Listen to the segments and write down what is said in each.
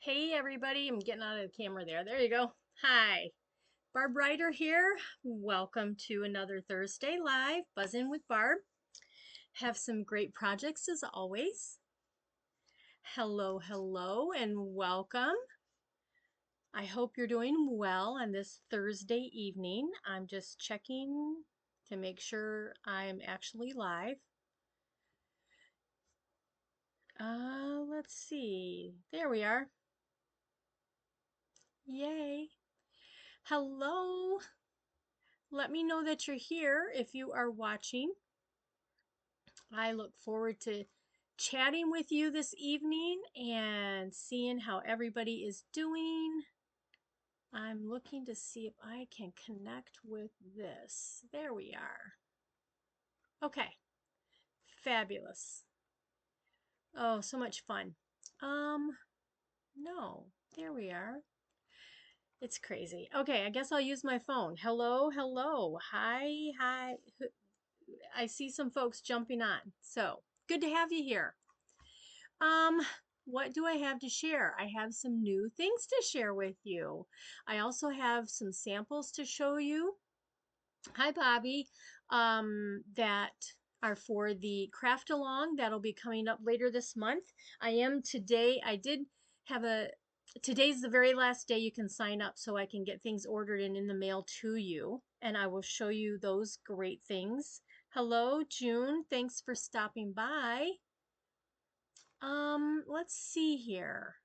Hey everybody, I'm getting out of the camera there. There you go. Hi, Barb Ryder here. Welcome to another Thursday Live, Buzzin' with Barb. Have some great projects as always. Hello, hello, and welcome. I hope you're doing well on this Thursday evening. I'm just checking to make sure I'm actually live. Let's see. There we are. Yay. Hello. Let me know that you're here if you are watching. I look forward to chatting with you this evening and seeing how everybody is doing. I'm looking to see if I can connect with this. There we are. Okay, fabulous. Oh, so much fun. Um, no, there we are. It's crazy. Okay, I guess I'll use my phone. Hello, hello. Hi, hi. I see some folks jumping on. So, good to have you here. Um, what do I have to share? I have some new things to share with you. I also have some samples to show you. Hi, Bobby. That are for the craft along that'll be coming up later this month. I did have today's the very last day you can sign up so I can get things ordered and in the mail to you. And I will show you those great things. Hello, June. Thanks for stopping by. Let's see here.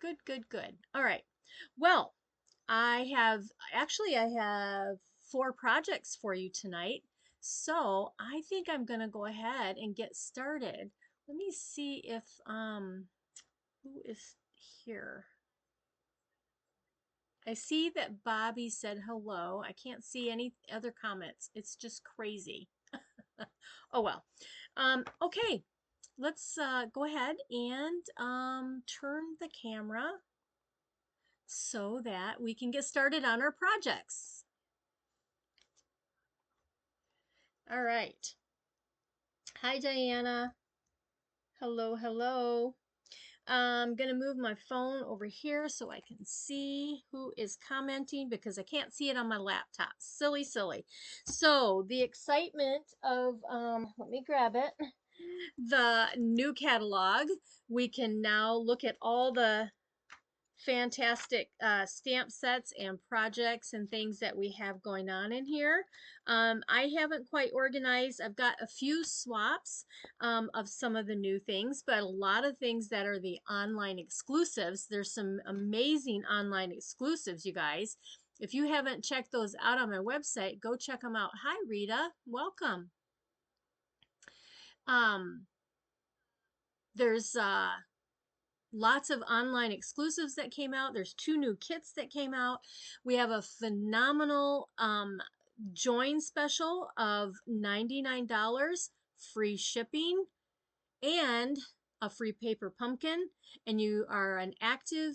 Good, good, good. All right. Well, I have four projects for you tonight. So I think I'm gonna go ahead and get started. Let me see if who is here. I see that Bobby said hello. I can't see any other comments. It's just crazy. Oh well. Okay, let's go ahead and turn the camera so that we can get started on our projects. All right. Hi, Diana. Hello, hello. I'm going to move my phone over here so I can see who is commenting because I can't see it on my laptop. Silly, silly. So the excitement of, let me grab it, the new catalog. We can now look at all the fantastic stamp sets and projects and things that we have going on in here. I haven't quite organized. I've got a few swaps of some of the new things, but a lot of things that are the online exclusives. There's some amazing online exclusives, you guys. If you haven't checked those out on my website, go check them out. Hi, Rita. Welcome. Um, there's lots of online exclusives that came out. There's two new kits that came out. We have a phenomenal join special of $99, free shipping, and a free paper pumpkin. And you are an active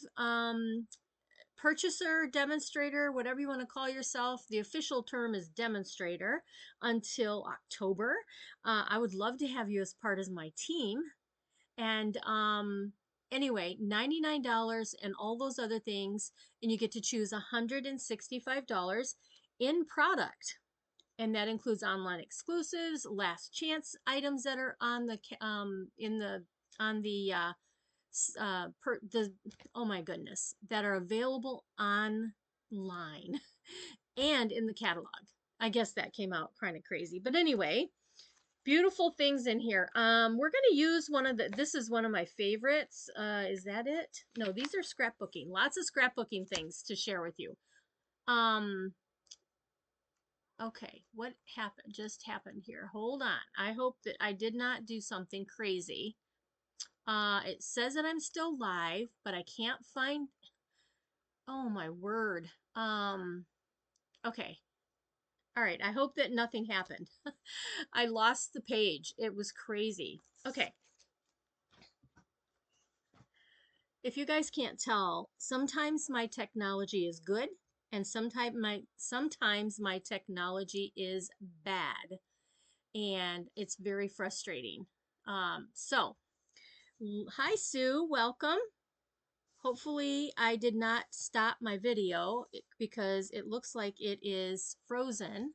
purchaser, demonstrator, whatever you want to call yourself. The official term is demonstrator until October. I would love to have you as part of my team. And anyway, $99 and all those other things, and you get to choose $165 in product. And that includes online exclusives, last chance items that are on the in the on the oh my goodness, that are available online and in the catalog. I guess that came out kind of crazy. But anyway, beautiful things in here. We're going to use this is one of my favorites. Is that it? No, these are scrapbooking. Lots of scrapbooking things to share with you. Um, okay, what just happened here? Hold on. I hope that I did not do something crazy. It says that I'm still live, but I can't find, oh my word. Okay. All right, I hope that nothing happened. I lost the page. It was crazy. Okay. If you guys can't tell, sometimes my technology is good and sometimes my technology is bad, and it's very frustrating. So Hi, Sue. Welcome. Hopefully, I did not stop my video because it looks like it is frozen.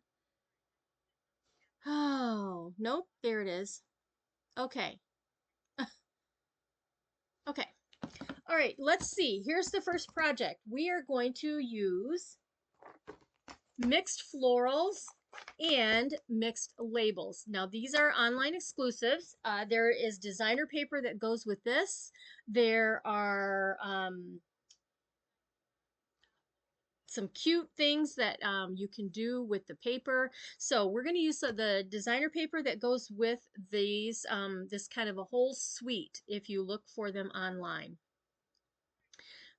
Oh, nope. There it is. Okay. Okay. All right. Let's see. Here's the first project. We are going to use mixed florals and mixed labels. Now, these are online exclusives. There is designer paper that goes with this. There are some cute things that you can do with the paper. So we're going to use the designer paper that goes with these, this kind of a whole suite if you look for them online.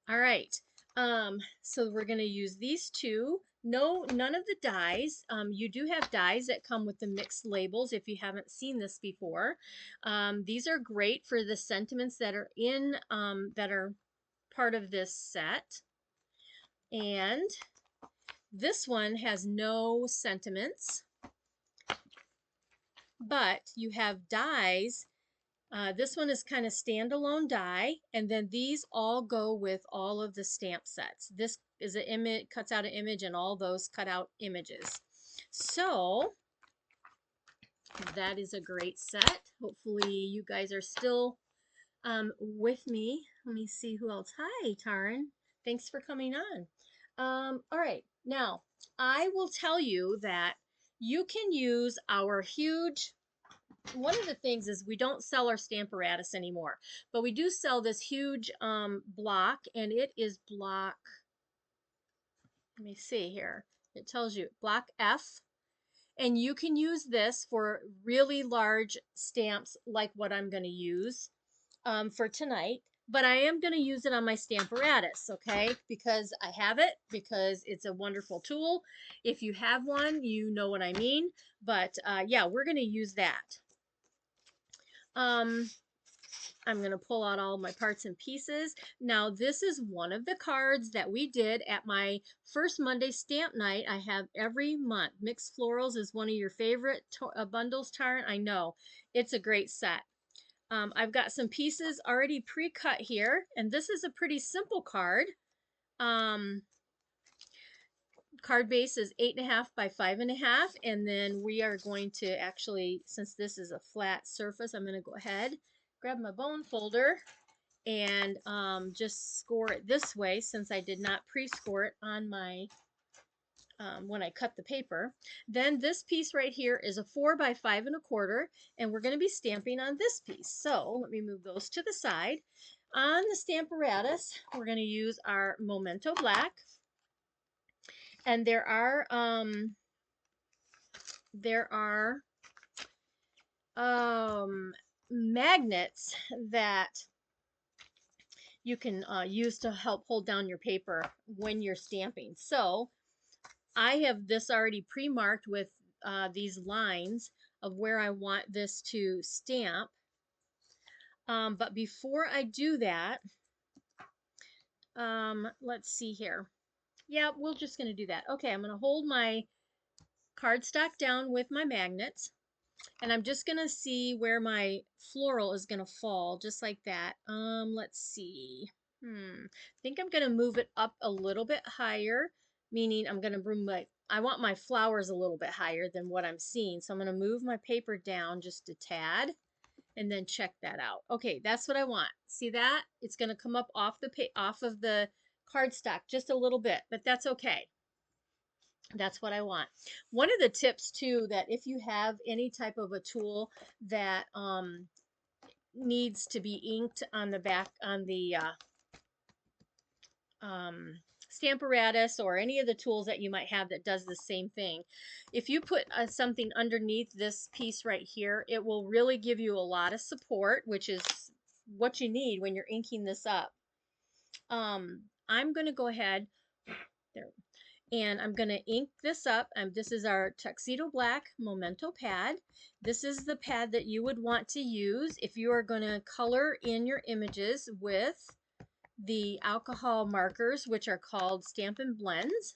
All right, so we're going to use these two. No, none of the dies. You do have dies that come with the mixed labels if you haven't seen this before. These are great for the sentiments that are in, that are part of this set. And this one has no sentiments, but you have dies. This one is kind of standalone die, and then these all go with all of the stamp sets. This is an image, cuts out an image, and all those cut out images. So that is a great set. Hopefully you guys are still with me. Let me see who else. Hi, Taryn. Thanks for coming on. All right, now I will tell you that you can use our huge, one of the things is we don't sell our Stamparatus anymore, but we do sell this huge block, and it is block, let me see here. It tells you block F, and you can use this for really large stamps like what I'm going to use for tonight. But I am going to use it on my Stamparatus, okay? Because I have it, because it's a wonderful tool. If you have one, you know what I mean. But yeah, we're going to use that. I'm going to pull out all my parts and pieces. Now, this is one of the cards that we did at my first Monday stamp night I have every month. Mixed Florals is one of your favorite bundles, Taryn. I know. It's a great set. I've got some pieces already pre-cut here, and this is a pretty simple card. Card base is 8.5 by 5.5, and then we are going to actually, since this is a flat surface, I'm going to go ahead, grab my bone folder, and just score it this way, since I did not pre-score it on my when I cut the paper. Then this piece right here is a 4 by 5.25, and we're going to be stamping on this piece. So let me move those to the side. On the Stamparatus, we're going to use our Memento Black, and there are magnets that you can use to help hold down your paper when you're stamping. So I have this already pre-marked with these lines of where I want this to stamp. But before I do that, let's see here. Yeah, we're just going to do that. Okay, I'm going to hold my cardstock down with my magnets, and I'm just going to see where my floral is going to fall, just like that. Let's see. I think I'm going to move it up a little bit higher, meaning I'm going to bring I want my flowers a little bit higher than what I'm seeing. So I'm going to move my paper down just a tad and then check that out. Okay, that's what I want. See that? It's going to come up off of the cardstock just a little bit, but that's okay. That's what I want. One of the tips too, that if you have any type of a tool that needs to be inked on the back, on the Stamparatus, or any of the tools that you might have that does the same thing, if you put something underneath this piece right here, it will really give you a lot of support, which is what you need when you're inking this up. I'm going to go ahead there, and I'm going to ink this up. This is our Tuxedo Black Memento pad. This is the pad that you would want to use if you are going to color in your images with the alcohol markers, which are called Stampin' Blends,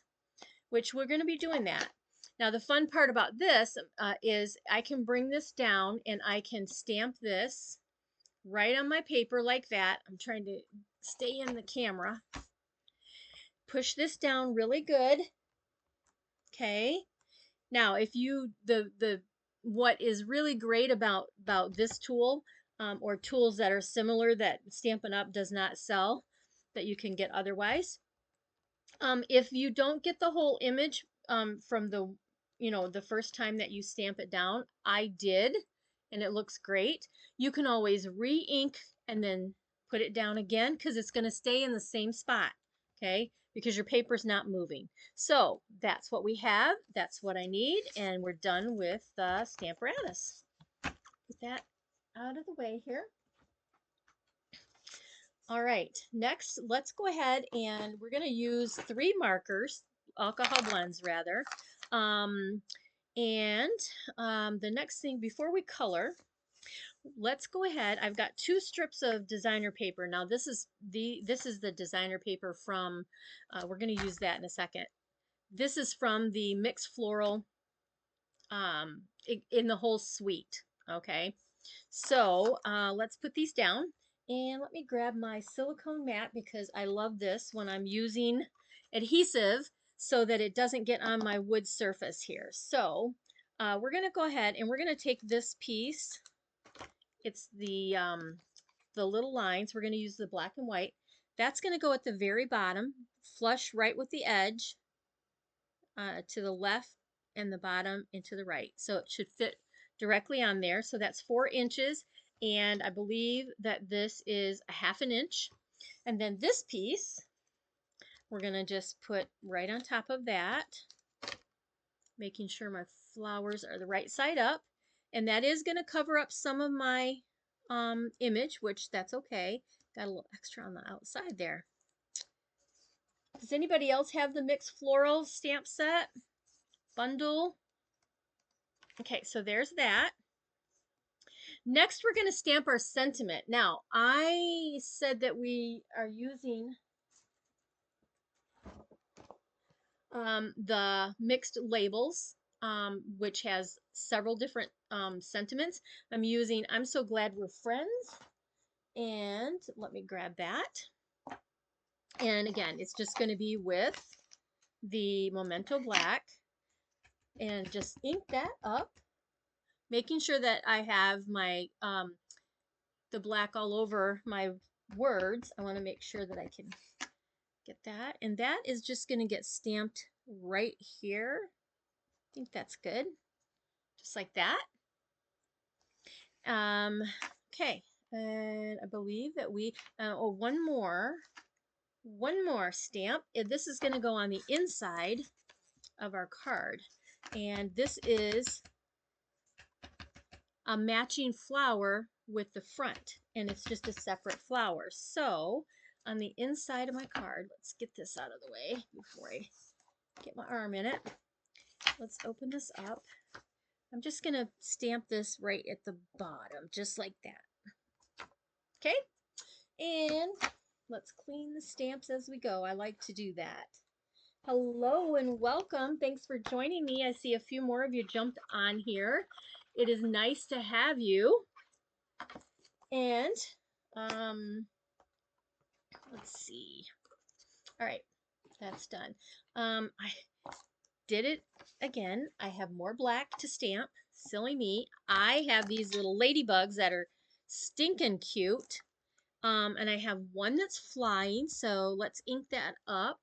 which we're going to be doing that. Now, the fun part about this is I can bring this down and I can stamp this right on my paper like that. I'm trying to stay in the camera. Push this down really good. Okay. Now, if you the what is really great about this tool, or tools that are similar that Stampin' Up does not sell, that you can get otherwise, if you don't get the whole image from the first time that you stamp it down, I did, and it looks great. You can always re-ink and then put it down again because it's going to stay in the same spot, okay? Because your paper's not moving. So that's what we have. That's what I need, and we're done with the Stamparatus. Put that out of the way here. All right, next, let's go ahead and we're going to use 3 markers, alcohol blends rather. Um, and the next thing, before we color, let's go ahead. I've got 2 strips of designer paper. Now this is the designer paper from, we're going to use that in a second. This is from the mixed floral in the whole suite, okay? So let's put these down, and let me grab my silicone mat because I love this when I'm using adhesive so that it doesn't get on my wood surface here. So we're going to go ahead and we're going to take this piece. It's the little lines. We're going to use the black and white. That's going to go at the very bottom, flush right with the edge, to the left and the bottom and to the right. So it should fit directly on there. So that's 4 inches. And I believe that this is a 1/2 inch. And then this piece, we're going to just put right on top of that, making sure my flowers are the right side up. And that is going to cover up some of my image, which that's okay. Got a little extra on the outside there. Does anybody else have the mixed floral stamp set bundle? Okay, so there's that. Next, we're going to stamp our sentiment. Now, I said that we are using the mixed labels, which has several different sentiments. I'm using I'm So Glad We're Friends, and let me grab that. And again, it's just going to be with the Memento Black, and just ink that up, making sure that I have my the black all over my words. I want to make sure that I can get that, and that is just going to get stamped right here. I think that's good, just like that. Okay, and I believe that we oh, one more stamp. This is going to go on the inside of our card, and this is a matching flower with the front, and it's just a separate flower. So on the inside of my card, let's get this out of the way before I get my arm in it. Let's open this up. I'm just going to stamp this right at the bottom, just like that. Okay? And let's clean the stamps as we go. I like to do that. Hello and welcome. Thanks for joining me. I see a few more of you jumped on here. It is nice to have you. And let's see. All right, that's done. I did it again. I have more black to stamp. Silly me. I have these little ladybugs that are stinking cute. And I have one that's flying, so let's ink that up.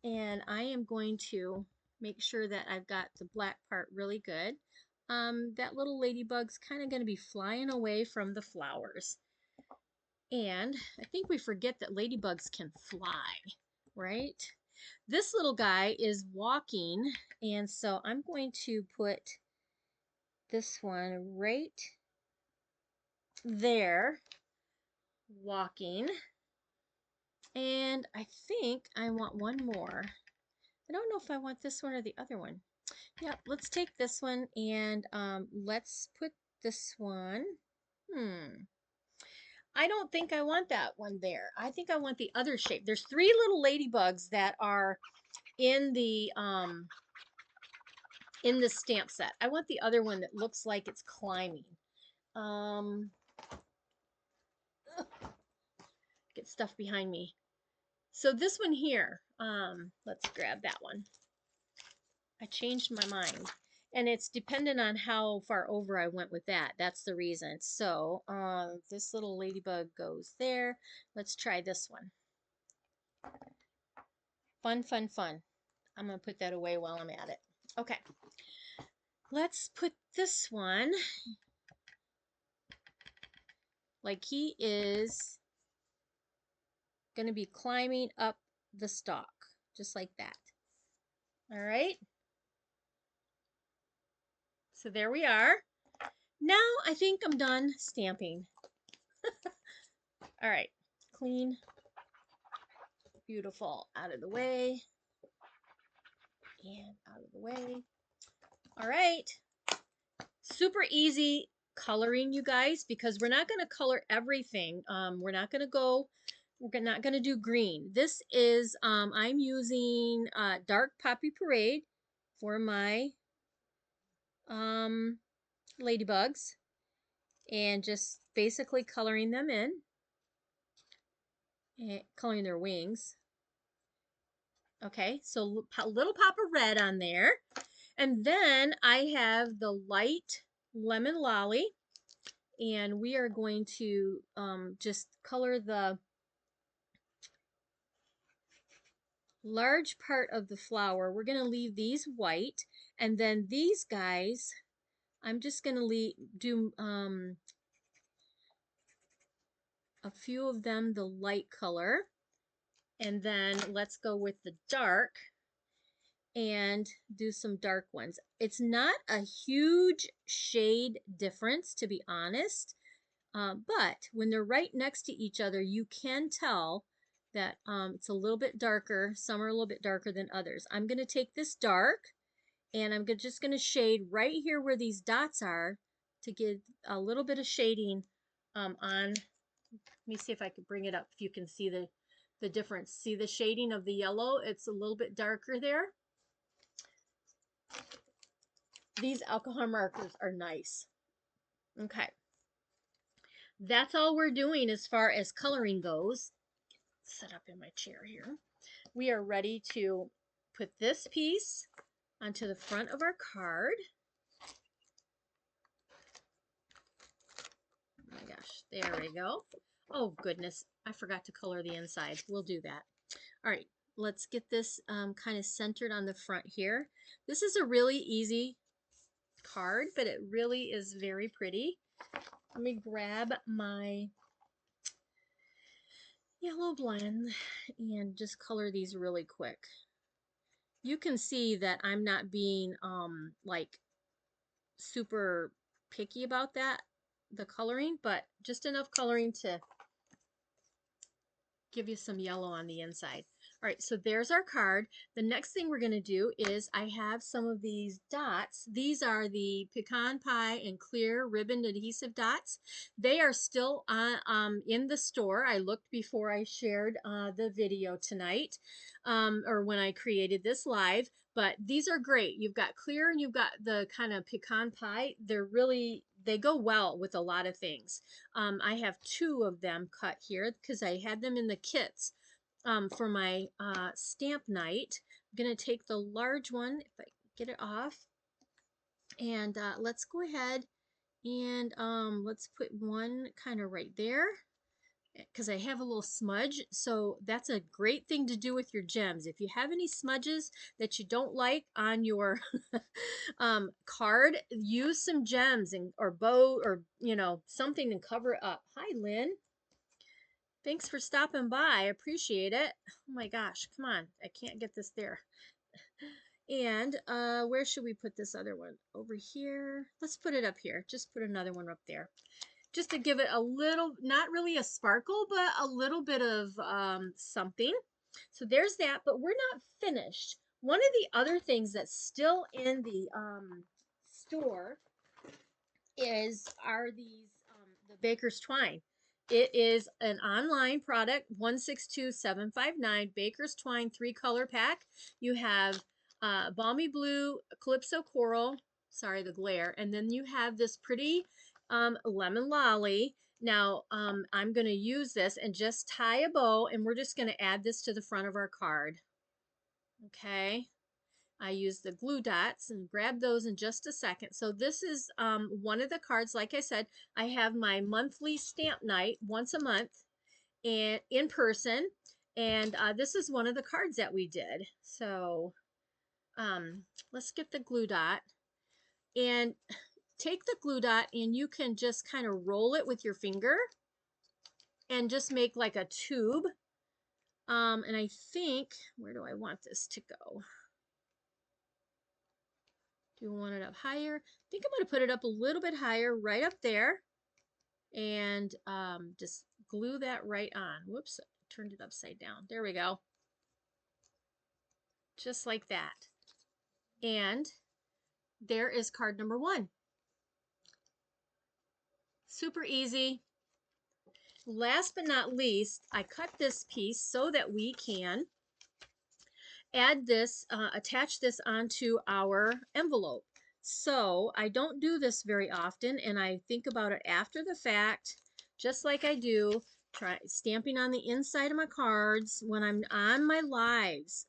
And I am going to make sure that I've got the black part really good. That little ladybug's kind of going to be flying away from the flowers. And I think we forget that ladybugs can fly, right? This little guy is walking, and so I'm going to put this one right there, walking. And I think I want one more. I don't know if I want this one or the other one. Yeah, let's take this one, and let's put this one. I don't think I want that one there. I think I want the other shape. There's 3 little ladybugs that are in the stamp set. I want the other one that looks like it's climbing. get stuff behind me. So this one here, let's grab that one. I changed my mind. And it's dependent on how far over I went with that. That's the reason. So this little ladybug goes there. Let's try this one. Fun, fun, fun. I'm going to put that away while I'm at it. Okay. Let's put this one like he is going to be climbing up the stalk, just like that. All right. So there we are. Now I think I'm done stamping. All right. Clean. Beautiful. Out of the way. And out of the way. All right. Super easy coloring, you guys, because we're not going to color everything. We're not going to do green. This is, I'm using dark Poppy Parade for my ladybugs and just basically coloring them in, and coloring their wings. Okay, so a little pop of red on there. And then I have the light lemon lolly, and we are going to just color the large part of the flower. We're going to leave these white, and then these guys, I'm just going to do a few of them the light color, and then let's go with the dark and do some dark ones. It's not a huge shade difference, to be honest, but when they're right next to each other, you can tell that it's a little bit darker. Some are a little bit darker than others. I'm going to take this dark, and I'm just going to shade right here where these dots are to give a little bit of shading on. Let me see if I can bring it up, if you can see the difference. See the shading of the yellow? It's a little bit darker there. These alcohol markers are nice. Okay. That's all we're doing as far as coloring goes. Set up in my chair here. We are ready to put this piece onto the front of our card. Oh my gosh, there we go. Oh goodness, I forgot to color the inside. We'll do that. All right, let's get this kind of centered on the front here. This is a really easy card, but it really is very pretty. Let me grab my yellow blend and just color these really quick. You can see that I'm not being like super picky about that, the coloring, but just enough coloring to give you some yellow on the inside. All right, so there's our card. The next thing we're going to do is I have some of these dots. These are the pecan pie and clear ribbon adhesive dots. They are still in the store. I looked before I shared the video tonight, or when I created this live, but these are great. You've got clear and you've got the kind of pecan pie. They go well with a lot of things. I have 2 of them cut here because I had them in the kits for my stamp night. I'm going to take the large one, if I get it off, and let's go ahead and let's put one kind of right there, because I have a little smudge. So that's a great thing to do with your gems. If you have any smudges that you don't like on your card, use some gems or bow or something and cover it up. Hi, Lynn. Thanks for stopping by. I appreciate it. Oh my gosh, come on. I can't get this there. And where should we put this other one? Over here. Let's put it up here. Just put another one up there. Just to give it a little, not really a sparkle, but a little bit of something. So there's that, but we're not finished. One of the other things that's still in the store are these the Baker's Twine. It is an online product, 162759 Baker's Twine 3-color pack. You have Balmy Blue, Calypso Coral, sorry the glare, and then you have this pretty lemon lolly. Now, I'm going to use this and just tie a bow, and we're just going to add this to the front of our card. Okay. I use the glue dots and grab those in just a second. So this is one of the cards. Like I said, I have my monthly stamp night once a month and in person. And this is one of the cards that we did. So let's get the glue dot and take the glue dot, and you can just kind of roll it with your finger and just make like a tube. And I think, where do I want this to go? Do you want it up higher? I think I'm going to put it up a little bit higher, right up there, and just glue that right on. Whoops, I turned it upside down. There we go. Just like that. And there is card number 1. Super easy. Last but not least, I cut this piece so that we can add this, attach this onto our envelope. So I don't do this very often, and I think about it after the fact, just like I do stamping on the inside of my cards when I'm on my lives.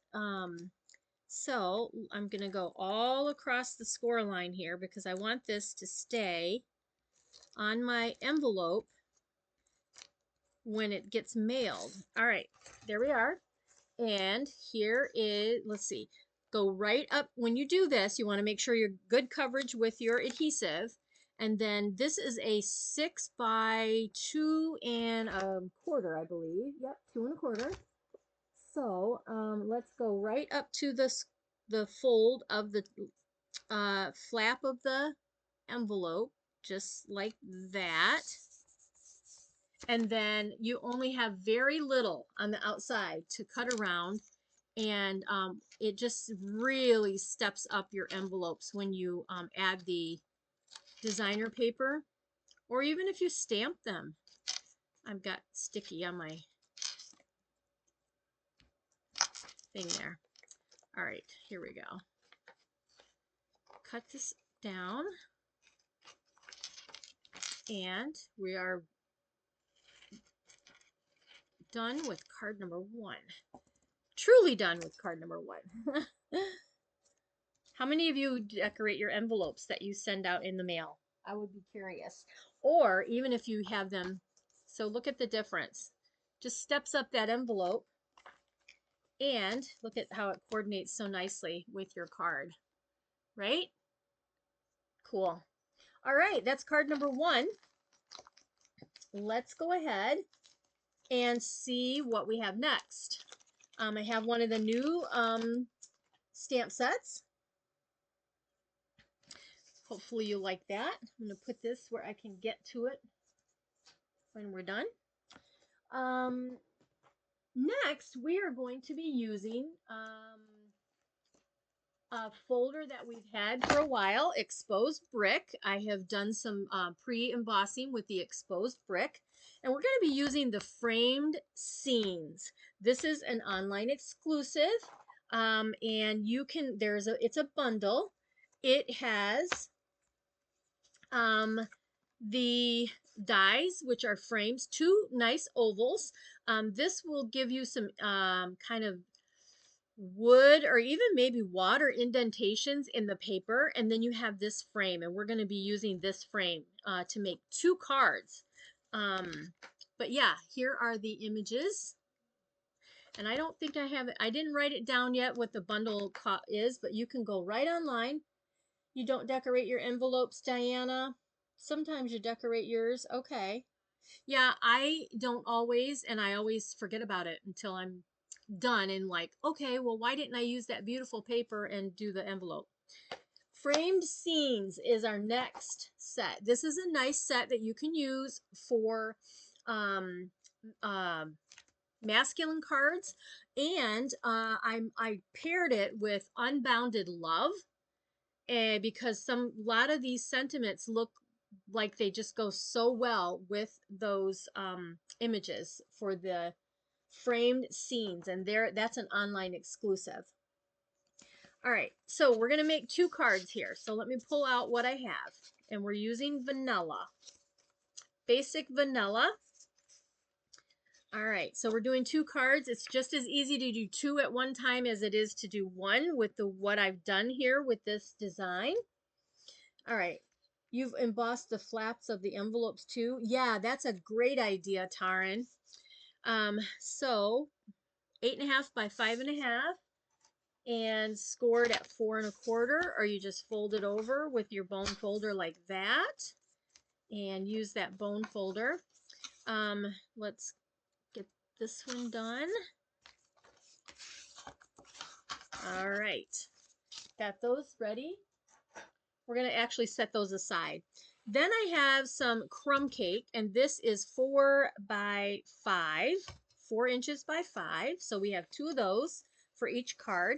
So I'm going to go all across the score line here because I want this to stay on my envelope when it gets mailed. All right, there we are. And here is, let's see, go right up. When you do this, you want to make sure you're good coverage with your adhesive. And then this is a 6 by 2 1/4, I believe. Yep, 2 1/4. So let's go right up to the fold of the flap of the envelope, just like that. And then you only have very little on the outside to cut around, and it just really steps up your envelopes when you add the designer paper, or even if you stamp them. I've got sticky on my thing there. All right, here we go. Cut this down, and we are done with card number 1. Truly done with card number 1. How many of you decorate your envelopes that you send out in the mail? I would be curious. Or even if you have them, so look at the difference. Just steps up that envelope, and look at how it coordinates so nicely with your card, right? Cool. All right, that's card number 1. Let's go ahead and see what we have next. I have one of the new stamp sets. Hopefully you like that. I'm going to put this where I can get to it when we're done. Next, we are going to be using a folder that we've had for a while, exposed brick. I have done some pre-embossing with the exposed brick, and we're going to be using the framed scenes. This is an online exclusive, and you can, it's a bundle. It has the dies, which are frames, 2 nice ovals. This will give you some kind of wood or even maybe water indentations in the paper, and then you have this frame, and we're going to be using this frame to make 2 cards. But yeah, here are the images, and I don't think I have it. I didn't write it down yet what the bundle is, but you can go right online. You don't decorate your envelopes, Diana? Sometimes you decorate yours. Okay. Yeah, I don't always, and I always forget about it until I'm done and like, okay, well, why didn't I use that beautiful paper and do the envelope? Framed Scenes is our next set. This is a nice set that you can use for masculine cards, and I paired it with Unbounded Love, because a lot of these sentiments look like they just go so well with those images for the framed scenes, and that's an online exclusive. All right, so we're going to make 2 cards here. So let me pull out what I have, and we're using vanilla. basic vanilla. All right, so we're doing 2 cards. It's just as easy to do 2 at one time as it is to do 1 with what I've done here with this design. All right, you've embossed the flaps of the envelopes too. Yeah, that's a great idea, Taryn. So 8.5 by 5.5 and scored at 4.25, or you just fold it over with your bone folder like that and use that bone folder. Let's get this one done. All right, got those ready. We're going to actually set those aside. Then I have some crumb cake, and this is 4 by 5, 4 inches by 5. So we have 2 of those for each card.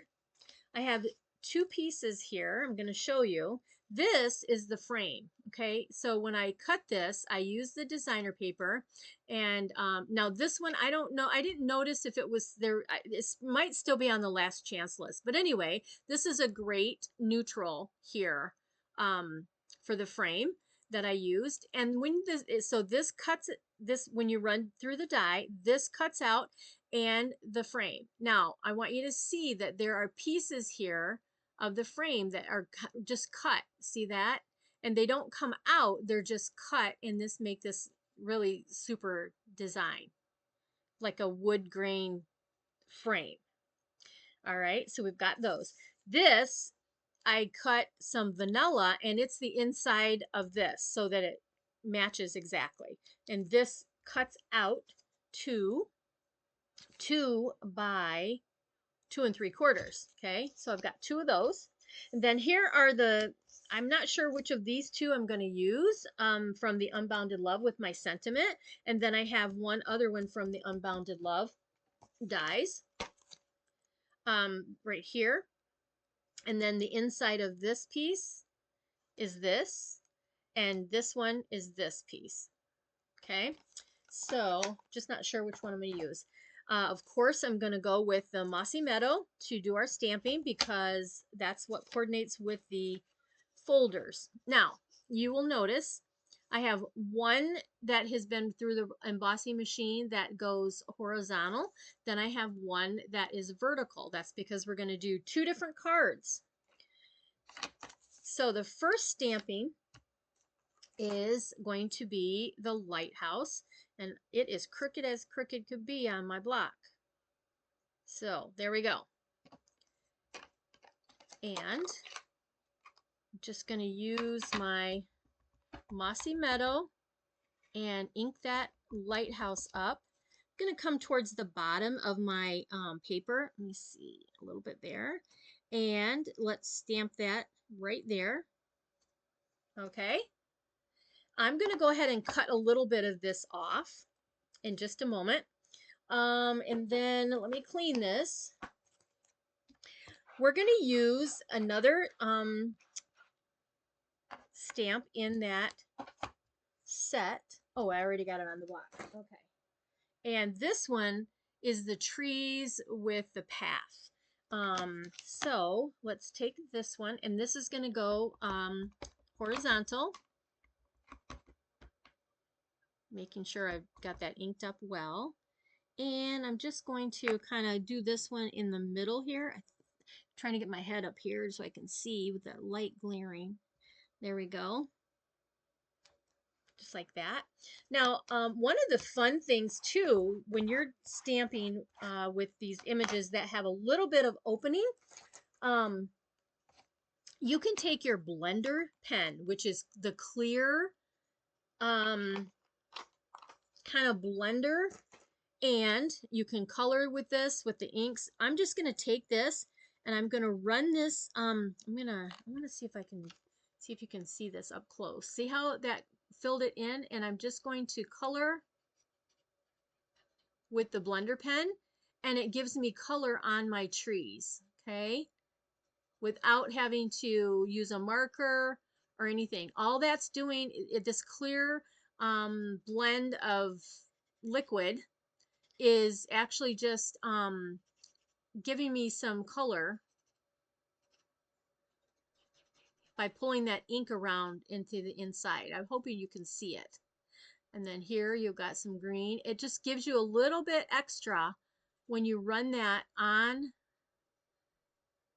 I have 2 pieces here. I'm going to show you. This is the frame. Okay, so when I cut this, I use the designer paper, and now this one, I don't know, I didn't notice if it was there. It might still be on the last chance list, but anyway, this is a great neutral here for the frame that I used. And when this, so this cuts this, when you run through the die, this cuts out and the frame. Now I want you to see that there are pieces here of the frame that are just cut. See that? And they don't come out, they're just cut, and this make this really super design, like a wood grain frame. All right, so we've got those. This, I cut some vanilla, and it's the inside of this so that it matches exactly. And this cuts out to 2 by 2.75. Okay, so I've got 2 of those. And then here are the, I'm not sure which of these 2 I'm going to use from the Unbounded Love with my sentiment. And then I have one other one from the Unbounded Love dies right here. And then the inside of this piece is this, and this one is this piece. Okay, so just not sure which one I'm going to use. Of course, I'm going to go with the Mossy Meadow to do our stamping because that's what coordinates with the folders. Now, you will notice I have one that has been through the embossing machine that goes horizontal. Then I have one that is vertical. That's because we're going to do 2 different cards. So the first stamping is going to be the lighthouse, and it is crooked as crooked could be on my block. So there we go. And I'm just going to use my Mossy Meadow and ink that lighthouse up. I'm going to come towards the bottom of my paper. Let me see, a little bit there. And let's stamp that right there. Okay. I'm going to go ahead and cut a little bit of this off in just a moment. And then let me clean this. We're going to use another stamp in that set. Oh, I already got it on the block. Okay. And this one is the trees with the path. So let's take this one, and this is going to go horizontal. Making sure I've got that inked up well. And I'm just going to kind of do this one in the middle here. I'm trying to get my head up here so I can see with that light glaring. There we go. Just like that. Now, one of the fun things too, when you're stamping with these images that have a little bit of opening, you can take your blender pen, which is the clear kind of blender, and you can color with this with the inks. I'm just going to take this and I'm going to run this. I'm going to see if I can see if you can see this up close. See how that filled it in? And I'm just going to color with the blender pen, and it gives me color on my trees. Okay, without having to use a marker or anything. All that's doing, this clear blend of liquid is actually just giving me some color by pulling that ink around into the inside. I'm hoping you can see it. And then here you've got some green. It just gives you a little bit extra when you run that on.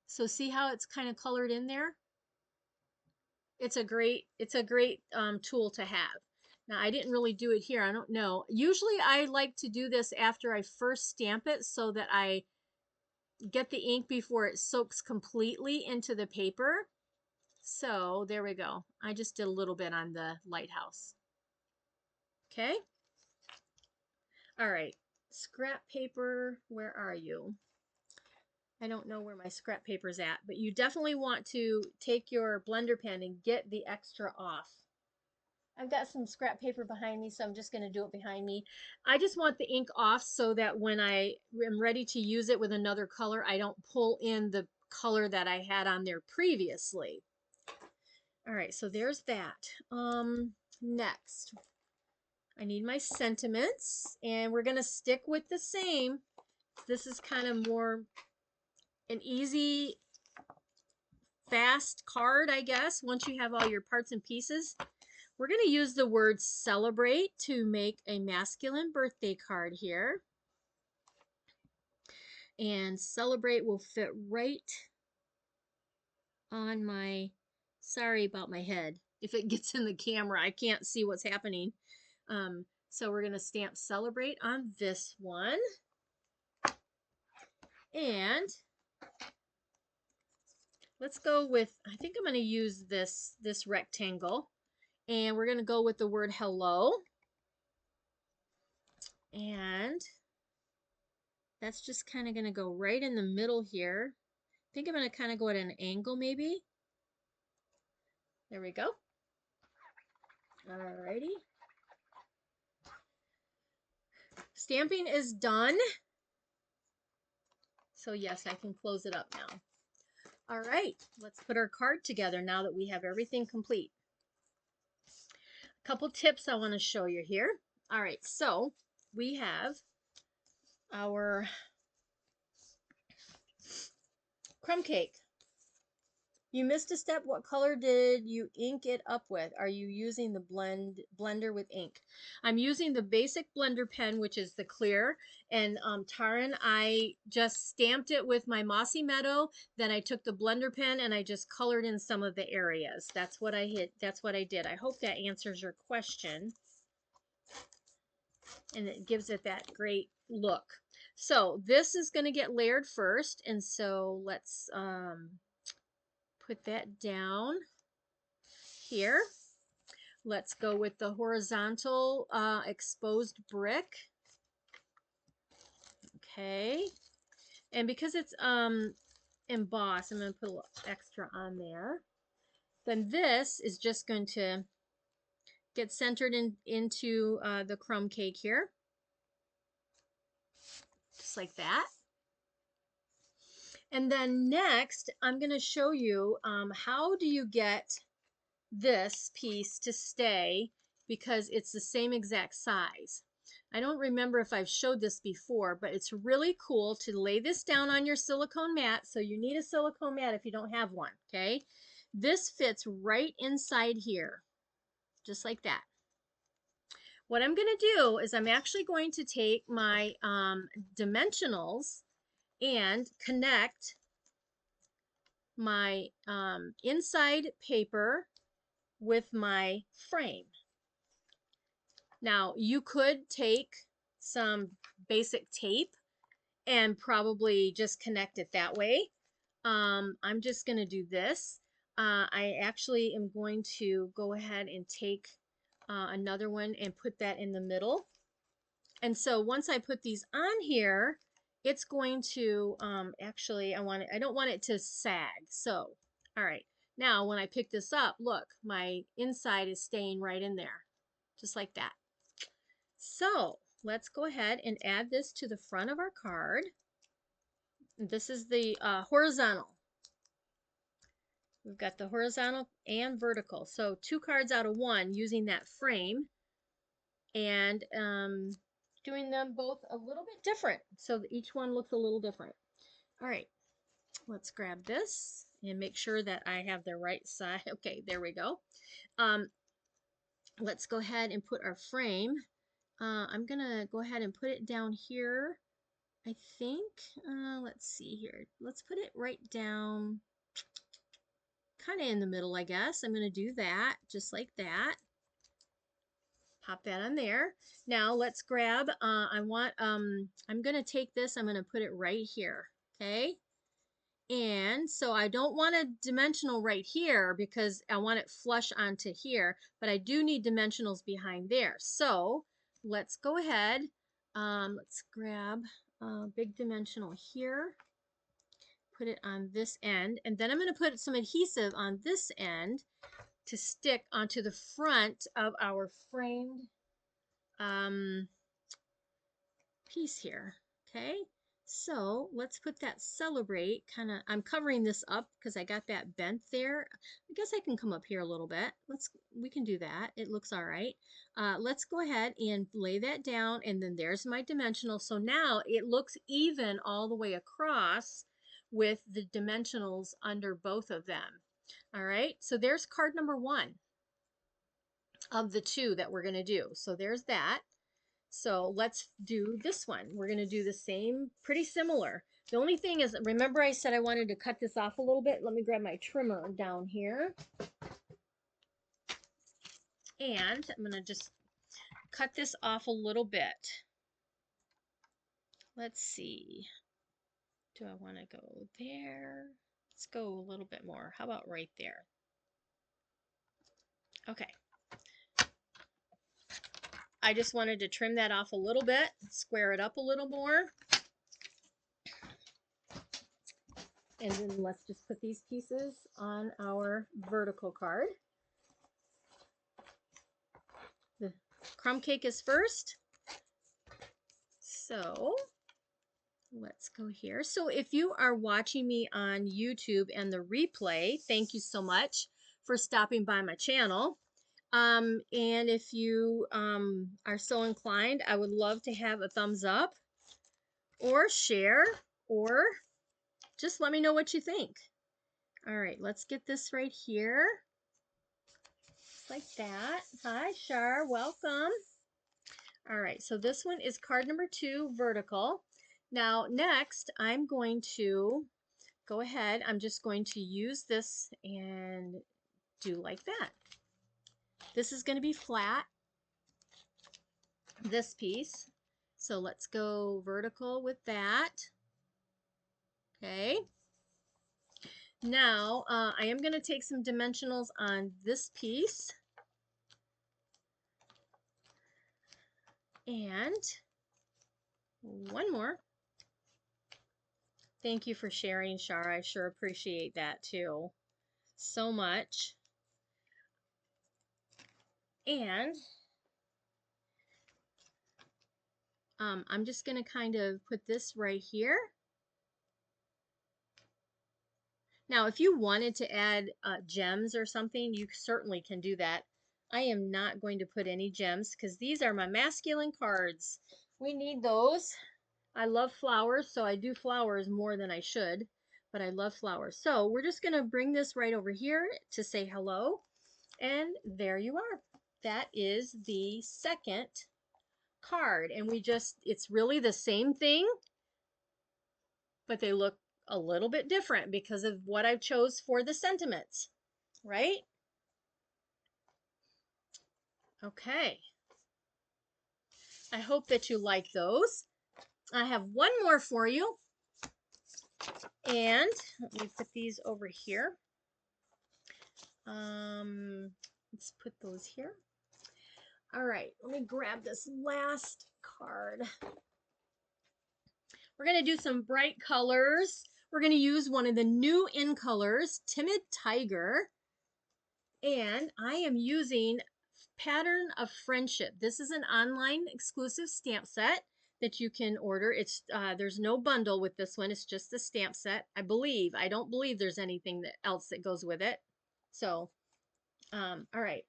So see how it's kind of colored in there? It's a great tool to have. Now I didn't really do it here. I don't know. Usually I like to do this after I first stamp it so that I get the ink before it soaks completely into the paper. So there we go. I just did a little bit on the lighthouse. Okay. All right. Scrap paper, where are you? I don't know where my scrap paper's at, but you definitely want to take your blender pen and get the extra off. I've got some scrap paper behind me, so I'm just going to do it behind me. I just want the ink off so that when I am ready to use it with another color, I don't pull in the color that I had on there previously. All right, so there's that. Next, I need my sentiments, and we're going to stick with the same. This is kind of more an easy, fast card, I guess, once you have all your parts and pieces. We're going to use the word celebrate to make a masculine birthday card here. And celebrate will fit right on my, sorry about my head. If it gets in the camera, I can't see what's happening. So we're going to stamp celebrate on this one. And let's go with, I think I'm going to use this rectangle. And we're going to go with the word hello. And that's just kind of going to go right in the middle here. I think I'm going to kind of go at an angle maybe. There we go. Alrighty. Stamping is done. So yes, I can close it up now. All right, let's put our card together now that we have everything complete. A couple tips I want to show you here. All right, so we have our crumb cake. You missed a step. What color did you ink it up with? Are you using the blender with ink? I'm using the basic blender pen, which is the clear. And Taran, I just stamped it with my Mossy Meadow. Then I took the blender pen and I just colored in some of the areas. That's what I hit. That's what I did. I hope that answers your question. And it gives it that great look. So this is going to get layered first. And so let's put that down here. Let's go with the horizontal exposed brick. Okay. And because it's embossed, I'm going to put a little extra on there. Then this is just going to get centered into the crumb cake here. Just like that. And then next, I'm going to show you how do you get this piece to stay because it's the same exact size. I don't remember if I've showed this before, but it's really cool to lay this down on your silicone mat. So you need a silicone mat if you don't have one, okay? This fits right inside here, just like that. What I'm going to do is I'm actually going to take my dimensionals and connect my inside paper with my frame. Now you could take some basic tape and probably just connect it that way. I'm just going to do this. I actually am going to go ahead and take another one and put that in the middle. And so once I put these on here, it's going to actually, I don't want it to sag. So, all right. Now, when I pick this up, look, my inside is staying right in there, just like that. So let's go ahead and add this to the front of our card. This is the horizontal. We've got the horizontal and vertical. So 2 cards out of 1 using that frame and doing them both a little bit different. So each one looks a little different. All right, let's grab this and make sure that I have the right side. Okay, there we go. let's go ahead and put our frame. I'm gonna go ahead and put it down here. I think, let's see here. Let's put it right down kind of in the middle, I guess. I'm gonna do that just like that. Pop that on there. Now let's grab, I'm gonna take this, I'm gonna put it right here, okay? And so I don't want a dimensional right here because I want it flush onto here, but I do need dimensionals behind there. So let's go ahead, let's grab a big dimensional here, put it on this end, and then I'm gonna put some adhesive on this end to stick onto the front of our framed um, piece here. Okay, so let's put that celebrate kind of, I'm covering this up because I got that bent there. I guess I can come up here a little bit. We can do that. It looks all right. Let's go ahead and lay that down, and then there's my dimensional. So now it looks even all the way across with the dimensionals under both of them. All right, so there's card number 1 of the 2 that we're going to do. So there's that. So let's do this one. We're going to do the same, pretty similar. The only thing is, remember I said I wanted to cut this off a little bit? Let me grab my trimmer down here. And I'm going to just cut this off a little bit. Let's see. Do I want to go there? Let's go a little bit more. How about right there? Okay. I just wanted to trim that off a little bit, square it up a little more. And then let's just put these pieces on our vertical card. The crumb cake is first. So let's go here. So if you are watching me on YouTube and the replay, thank you so much for stopping by my channel. And if you are so inclined, I would love to have a thumbs up or share, or just let me know what you think. All right, let's get this right here. Like that. Hi, Shar, welcome. All right, so this one is card number 2, vertical. Now, next, I'm going to go ahead. I'm just going to use this and do like that. This is going to be flat, this piece. So let's go vertical with that. Okay. Now, I am going to take some dimensionals on this piece. And one more. Thank you for sharing, Shar. I sure appreciate that too so much. And I'm just going to kind of put this right here. Now, if you wanted to add gems or something, you certainly can do that. I am not going to put any gems because these are my masculine cards. We need those. I love flowers, so I do flowers more than I should, but I love flowers. So we're just going to bring this right over here to say hello. And there you are. That is the second card. And it's really the same thing, but they look a little bit different because of what I chose for the sentiments, right? Okay. I hope that you like those. I have one more for you. And let me put these over here. Let's put those here. All right, let me grab this last card. We're going to do some bright colors. We're going to use one of the new in colors, Timid Tiger. And I am using Pattern of Friendship. This is an online exclusive stamp set that you can order. There's no bundle with this one. It's just the stamp set. I don't believe there's anything else that goes with it. So, all right.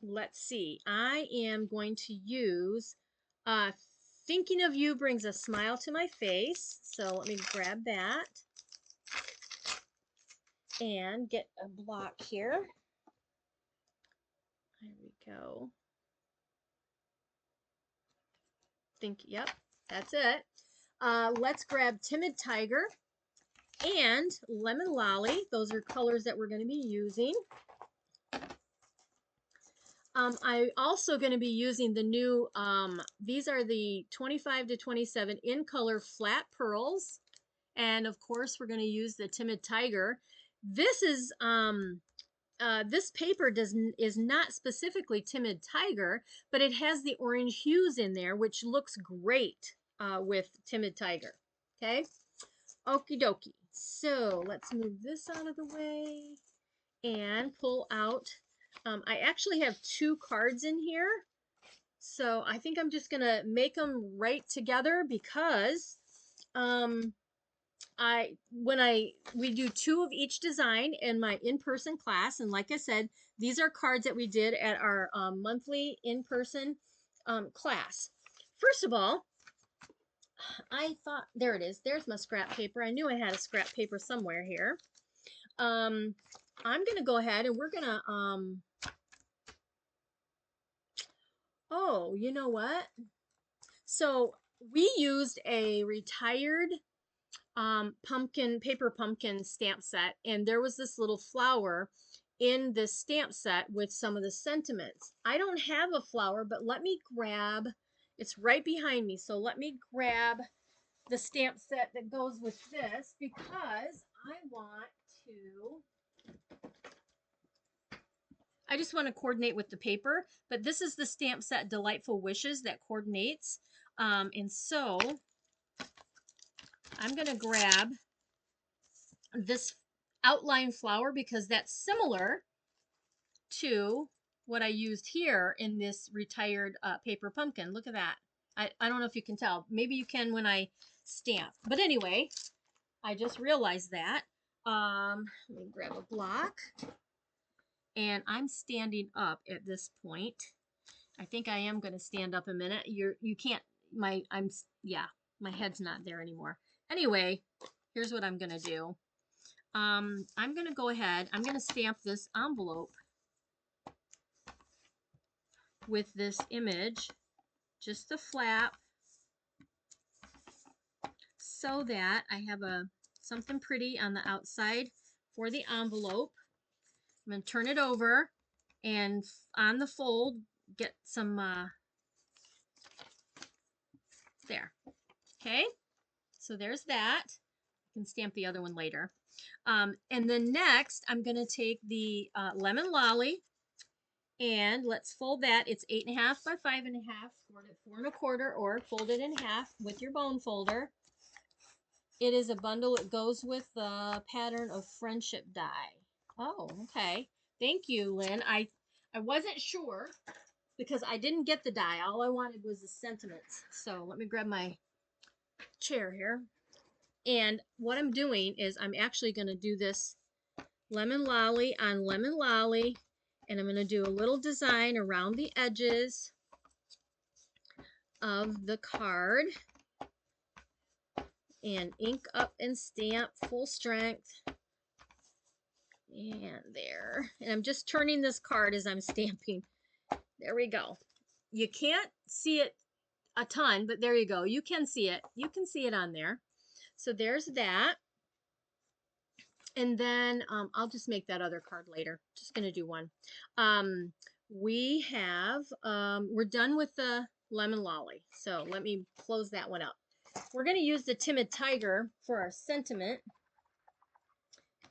Let's see. I am going to use Thinking of You Brings a Smile to My Face. So let me grab that and get a block here. There we go. Yep, that's it. Let's grab Timid Tiger and Lemon Lolly. Those are colors that we're going to be using. I'm also going to be using the new, these are the 25 to 27 in color flat pearls. And of course, we're going to use the Timid Tiger. This is, this paper is not specifically Timid Tiger, but it has the orange hues in there, which looks great with Timid Tiger. Okay, okie dokie. So let's move this out of the way and pull out. I actually have two cards in here, so I think I'm just gonna make them right together because we do two of each design in my in-person class, and like I said, these are cards that we did at our monthly in-person class. First of all, I thought, there it is, there's my scrap paper. I knew I had a scrap paper somewhere here. I'm gonna go ahead and we're gonna oh, you know what? So we used a retired paper pumpkin stamp set, and there was this little flower in this stamp set with some of the sentiments. I don't have a flower, but let me grab, it's right behind me, so let me grab the stamp set that goes with this because I just want to coordinate with the paper, but this is the stamp set Delightful Wishes that coordinates. And so I'm going to grab this outline flower because that's similar to what I used here in this retired paper pumpkin. Look at that. I don't know if you can tell. Maybe you can when I stamp. But anyway, I just realized that. Let me grab a block. And I'm standing up at this point. I think I am going to stand up a minute. You can't, my head's not there anymore. Anyway, here's what I'm going to do. I'm going to go ahead, I'm going to stamp this envelope with this image, just a flap, so that I have something pretty on the outside for the envelope. I'm going to turn it over and on the fold, get some, there. Okay, so there's that. I can stamp the other one later. And then next, I'm going to take the Lemon Lolly, and let's fold that. It's 8.5 by 5.5, scored at 4 1/4, or fold it in half with your bone folder. It is a bundle. It goes with the pattern of friendship die. Oh, okay. Thank you, Lynn. I wasn't sure because I didn't get the die. All I wanted was the sentiments. So let me grab my chair here. And what I'm doing is I'm actually going to do this Lemon Lolly on Lemon Lolly, and I'm going to do a little design around the edges of the card and ink up and stamp full strength. And there. And I'm just turning this card as I'm stamping. There we go. You can't see it a ton, but there you go. You can see it. You can see it on there. So there's that. And then I'll just make that other card later. Just going to do one. We have, we're done with the Lemon Lolly. So let me close that one up. We're going to use the Timid Tiger for our sentiment.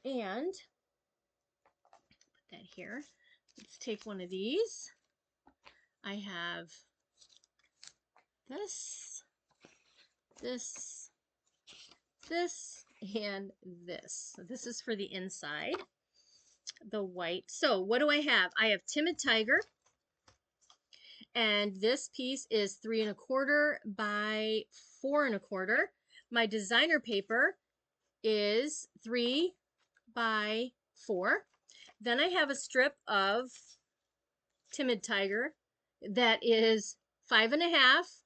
And put that here. Let's take one of these. I have this, this, this, and this. So this is for the inside, the white. So what do I have? I have Timid Tiger, and this piece is 3 1/4 by 4 1/4. My designer paper is 3 by 4. Then I have a strip of Timid Tiger that is 5.5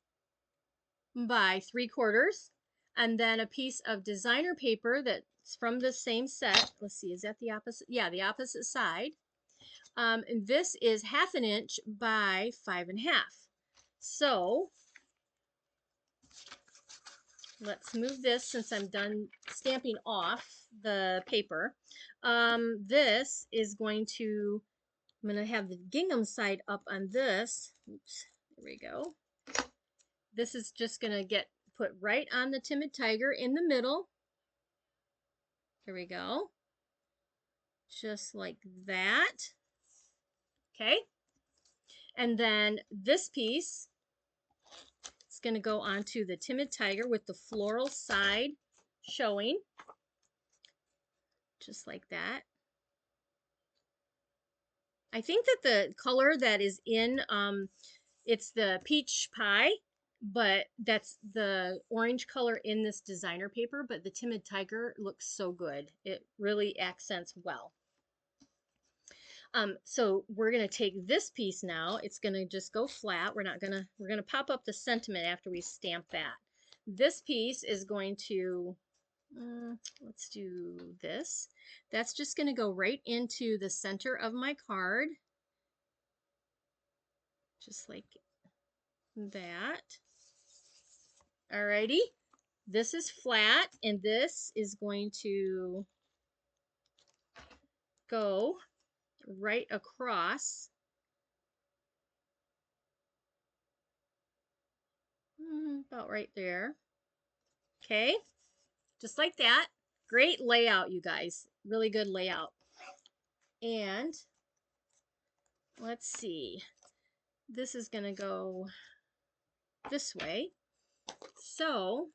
by 3/4, and then a piece of designer paper that's from the same set. Let's see, is that the opposite? Yeah, the opposite side. And this is 1/2 inch by 5.5. So let's move this since I'm done stamping off the paper. This is going to, I'm going to have the gingham side up on this. Oops, there we go. This is just going to get put right on the Timid Tiger in the middle. There we go. Just like that. Okay. And then this piece is going to go onto the Timid Tiger with the floral side showing. Just like that. I think that the color that is in, it's the peach pie, but that's the orange color in this designer paper, but the Timid Tiger looks so good. It really accents well. So we're gonna take this piece now. It's gonna just go flat. We're gonna pop up the sentiment after we stamp that. This piece is going to, let's do this. That's just gonna go right into the center of my card. Just like that. Alrighty. This is flat, and this is going to go right across. About right there. Okay, just like that. Great layout, you guys. Really good layout. And let's see. This is going to go this way. So,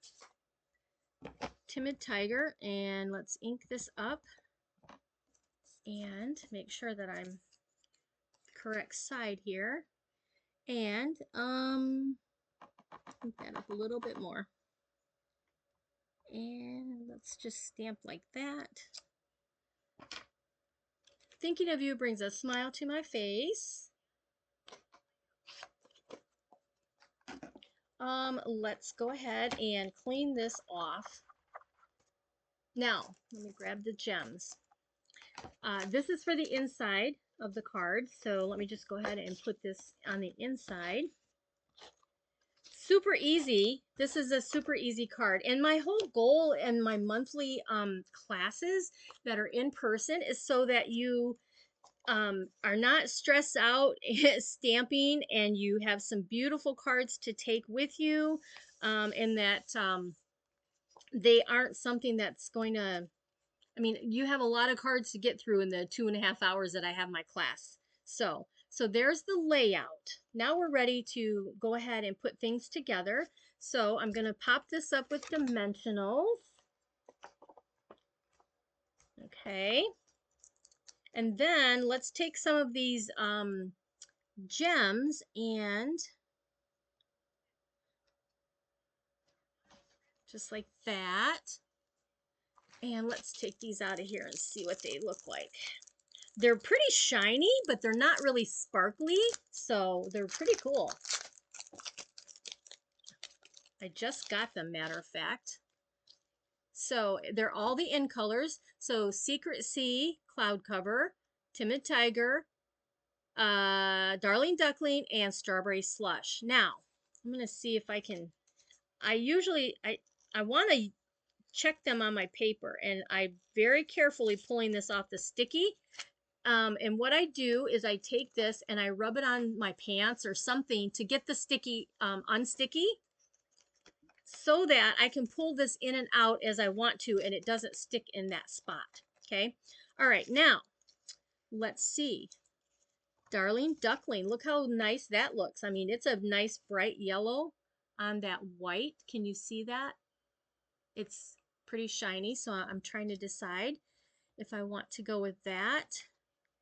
Timid Tiger, and let's ink this up and make sure that I'm correct side here. And ink that up a little bit more. And let's just stamp like that. Thinking of you brings a smile to my face. Let's go ahead and clean this off. Now, let me grab the gems. This is for the inside of the card, so let me just go ahead and put this on the inside. Super easy. This is a super easy card. And my whole goal in my monthly classes that are in person is so that you are not stressed out stamping, and you have some beautiful cards to take with you, and that they aren't something that's going to, I mean, you have a lot of cards to get through in the 2.5 hours that I have my class. So there's the layout. Now we're ready to go ahead and put things together. So I'm going to pop this up with dimensionals. Okay. And then let's take some of these gems and just like that. And let's take these out of here and see what they look like. They're pretty shiny, but they're not really sparkly, so they're pretty cool. I just got them, matter of fact. So they're all the in colors. So Secret Sea, Cloud Cover, Timid Tiger, Darling Duckling, and Strawberry Slush. Now, I'm going to see if I can, I want to check them on my paper, and I very carefully pulling this off the sticky. And what I do is I take this and I rub it on my pants or something to get the sticky unsticky, so that I can pull this in and out as I want to, and it doesn't stick in that spot. Okay. All right. Now, let's see. Darling Duckling. Look how nice that looks. I mean, it's a nice bright yellow on that white. Can you see that? It's pretty shiny, so I'm trying to decide if I want to go with that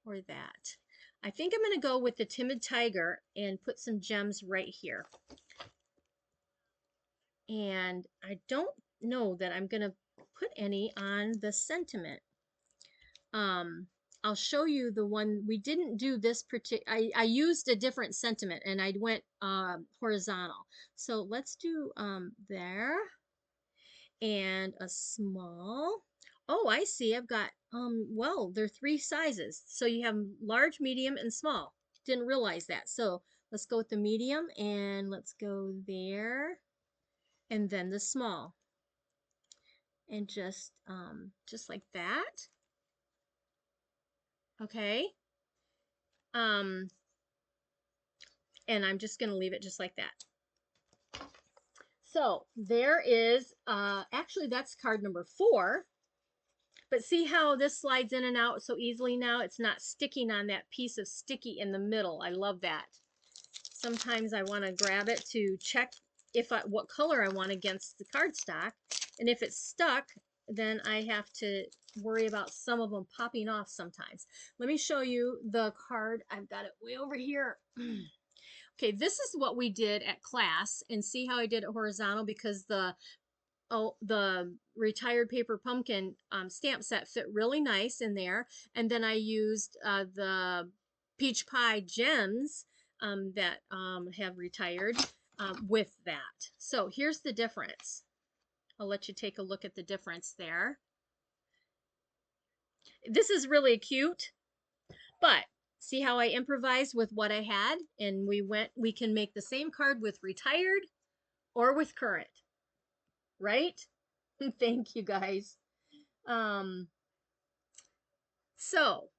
or that. I think I'm going to go with the Timid Tiger and put some gems right here. And I don't know that I'm going to put any on the sentiment. I'll show you the one we didn't do this particular. I used a different sentiment and I went horizontal. So let's do there, and a small. Oh, I see. I've got, well, they're three sizes. So you have large, medium, and small. Didn't realize that. So let's go with the medium and let's go there and then the small. And just like that. Okay. Um, and I'm just gonna leave it just like that. So there is, actually that's card number 4. But see how this slides in and out so easily now? It's not sticking on that piece of sticky in the middle. I love that. Sometimes I want to grab it to check what color I want against the cardstock. And if it's stuck, then I have to worry about some of them popping off sometimes. Let me show you the card. I've got it way over here. Okay, this is what we did at class, and see how I did it horizontal because the retired paper pumpkin stamp set fit really nice in there. And then I used the peach pie gems that have retired with that. So here's the difference. I'll let you take a look at the difference there. This is really cute, but see how I improvised with what I had? And we can make the same card with retired or with current, right? Thank you guys. Um, so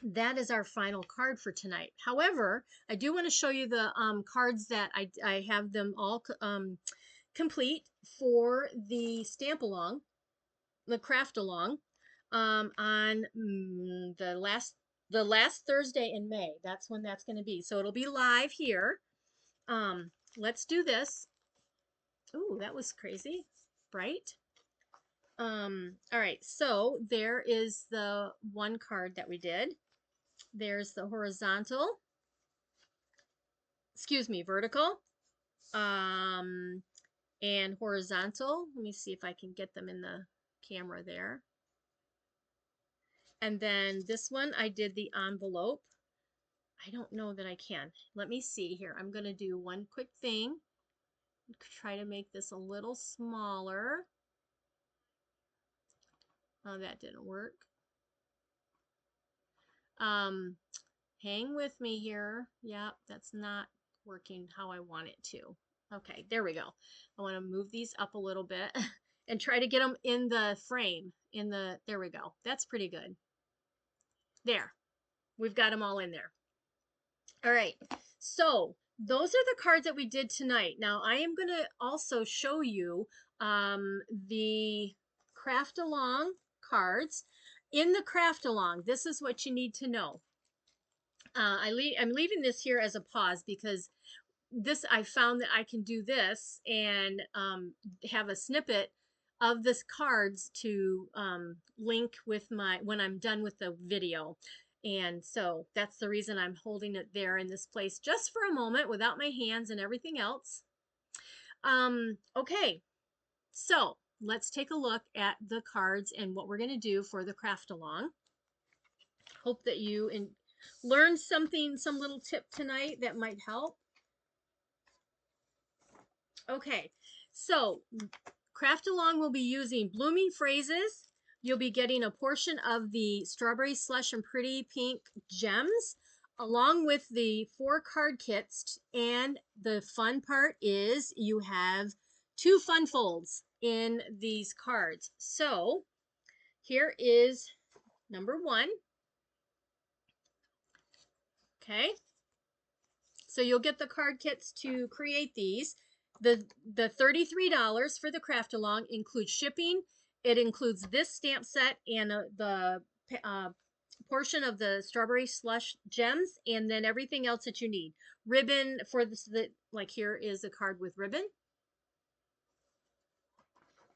that is our final card for tonight. However, I do want to show you the cards that I have them all complete for the stamp along, the craft along, on the last Thursday in May. That's when that's going to be. So it'll be live here. Let's do this. Ooh, that was crazy, bright. All right, so there is the one card that we did. There's the horizontal, excuse me, vertical, um, and horizontal. Let me see if I can get them in the camera there. And then this one, I did the envelope. I don't know that I can. Let me see here. I'm going to do one quick thing. Try to make this a little smaller. Oh, that didn't work. Hang with me here. Yep, that's not working how I want it to. Okay, there we go. I want to move these up a little bit and try to get them in the frame. There we go. That's pretty good. There, we've got them all in there. All right, so those are the cards that we did tonight. Now I am going to also show you the craft along cards. In the craft along, this is what you need to know. I'm leaving this here as a pause because I found that I can do this and have a snippet of this cards to link with when I'm done with the video. And so that's the reason I'm holding it there in this place just for a moment without my hands and everything else. Okay, so let's take a look at the cards and what we're going to do for the craft along. Hope that you learned something, some little tip tonight that might help. Okay, so craft along will be using blooming phrases. You'll be getting a portion of the strawberry slush and pretty pink gems along with the 4 card kits. And the fun part is you have 2 fun folds in these cards. So here is number 1. Okay. So you'll get the card kits to create these. The $33 for the craft along includes shipping. It includes this stamp set and the portion of the strawberry slush gems, and then everything else that you need. Ribbon for like here is a card with ribbon.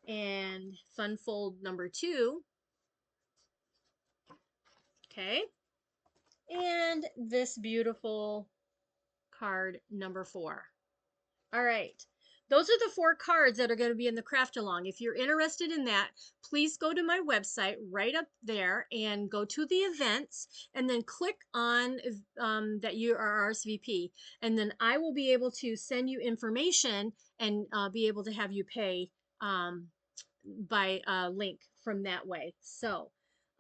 And fun fold number 2. Okay. And this beautiful card number 4. All right. Those are the 4 cards that are going to be in the craft along. If you're interested in that, please go to my website right up there and go to the events and then click on that you are RSVP. And then I will be able to send you information and be able to have you pay by link from that way. So,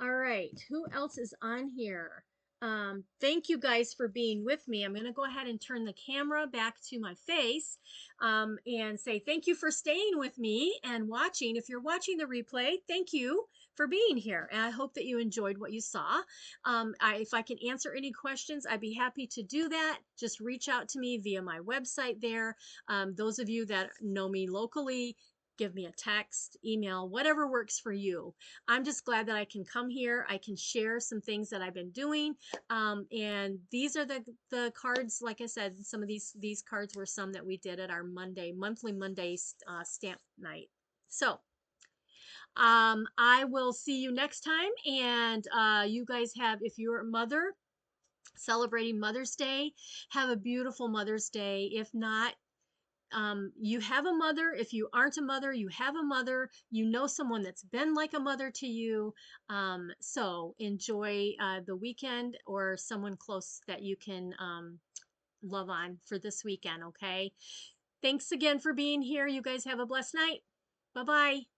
all right, who else is on here? Thank you guys for being with me. I'm going to go ahead and turn the camera back to my face and say thank you for staying with me and watching. If you're watching the replay, thank you for being here. And I hope that you enjoyed what you saw. If I can answer any questions, I'd be happy to do that. Just reach out to me via my website there. Those of you that know me locally, give me a text, email, whatever works for you. I'm just glad that I can come here. I can share some things that I've been doing. And these are the cards. Like I said, some of these cards were some that we did at our monthly Monday stamp night. So I will see you next time. And you guys have, if you're a mother celebrating Mother's Day, have a beautiful Mother's Day. If not, you have a mother. If you aren't a mother, you have a mother. You know someone that's been like a mother to you. So enjoy the weekend or someone close that you can love on for this weekend, okay? Thanks again for being here. You guys have a blessed night. Bye-bye.